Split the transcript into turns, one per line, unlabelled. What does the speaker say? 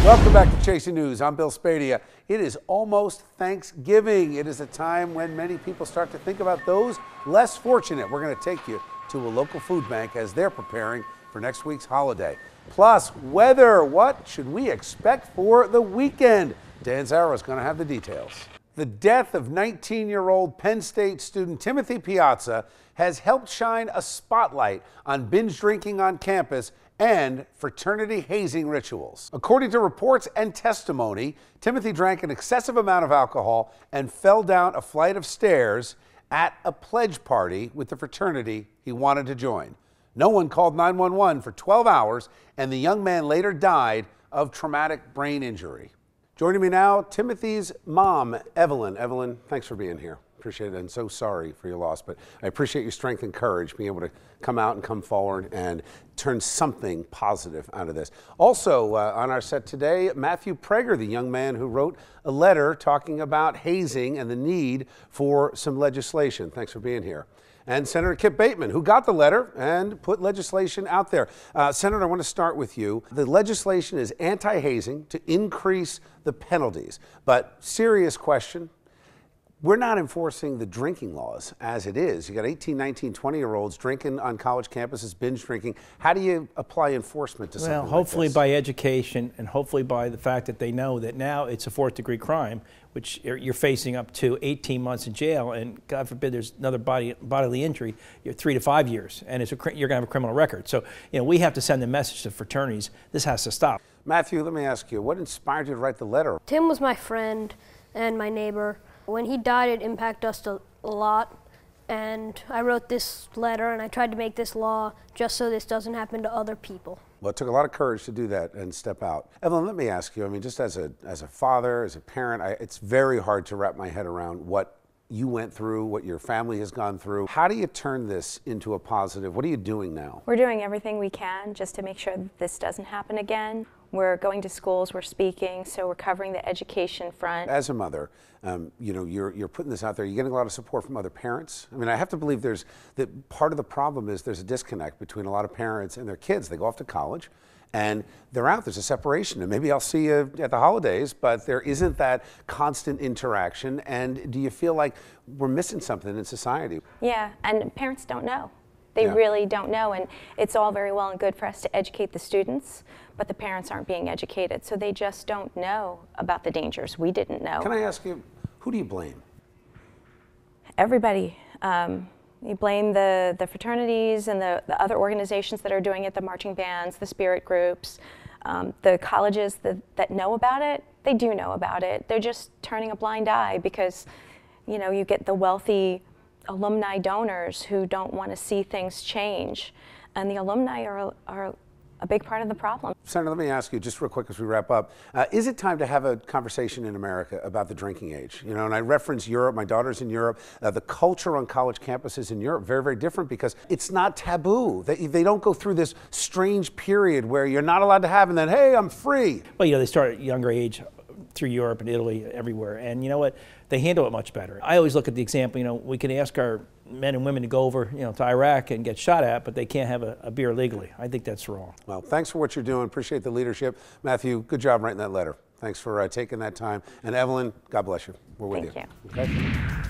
Welcome back to Chasing News. I'm Bill Spadea. It is almost Thanksgiving. It is a time when many people start to think about those less fortunate. We're going to take you to a local food bank as they're preparing for next week's holiday. Plus, weather. What should we expect for the weekend? Dan Zarrow is going to have the details. The death of 19-year-old Penn State student Timothy Piazza has helped shine a spotlight on binge drinking on campus and fraternity hazing rituals. According to reports and testimony, Timothy drank an excessive amount of alcohol and fell down a flight of stairs at a pledge party with the fraternity he wanted to join. No one called 911 for 12 hours, and the young man later died of traumatic brain injury. Joining me now, Timothy's mom, Evelyn. Evelyn, thanks for being here. Appreciate it, and so sorry for your loss, but I appreciate your strength and courage, being able to come out and come forward and turn something positive out of this. Also on our set today, Matthew Prager, the young man who wrote a letter talking about hazing and the need for some legislation. Thanks for being here. And Senator Kip Bateman, who got the letter and put legislation out there. Senator, I want to start with you. The legislation is anti-hazing to increase the penalties, but serious question. We're not enforcing the drinking laws as it is. You got 18, 19, 20-year-olds drinking on college campuses, binge drinking. How do you apply enforcement to something like this?
Well, hopefully by education and hopefully by the fact that they know that now it's a fourth-degree crime, which you're facing up to 18 months in jail, and God forbid there's another bodily injury, you're 3 to 5 years, and you're going to have a criminal record. So, we have to send a message to fraternities. This has to stop.
Matthew, let me ask you, what inspired you to write the letter?
Tim was my friend and my neighbor. When he died, it impacted us a lot, and I wrote this letter and I tried to make this law just so this doesn't happen to other people.
Well, it took a lot of courage to do that and step out. Evelyn, let me ask you, just as a father, as a parent, it's very hard to wrap my head around what you went through, what your family has gone through. How do you turn this into a positive? What are you doing now?
We're doing everything we can just to make sure that this doesn't happen again. We're going to schools, we're speaking, so we're covering the education front.
As a mother, you're putting this out there. You're getting a lot of support from other parents. I have to believe that part of the problem is there's a disconnect between a lot of parents and their kids. They go off to college and they're out. There's a separation, and maybe I'll see you at the holidays, but there isn't that constant interaction. And do you feel like we're missing something in society?
Yeah, and parents don't know. They really don't know, and it's all very well and good for us to educate the students, but the parents aren't being educated, so they just don't know about the dangers. We didn't know.
Can I ask you, who do you blame?
Everybody. You blame the fraternities and the other organizations that are doing it, the marching bands, the spirit groups, the colleges that know about it. They do know about it. They're just turning a blind eye because, you get the wealthy alumni donors who don't want to see things change, and the alumni are a big part of the problem.
Senator, let me ask you just real quick as we wrap up, is it time to have a conversation in America about the drinking age? And I reference Europe, my daughter's in Europe, the culture on college campuses in Europe, very, very different because it's not taboo. They don't go through this strange period where you're not allowed to have and then, hey, I'm free.
Well, they start at a younger age through Europe and Italy, everywhere, and you know what? They handle it much better. I always look at the example, we can ask our men and women to go over, to Iraq and get shot at, but they can't have a beer legally. I think that's wrong.
Well, thanks for what you're doing. Appreciate the leadership. Matthew, good job writing that letter. Thanks for taking that time. And Evelyn, God bless you. We're with you.
Thank you.
Okay?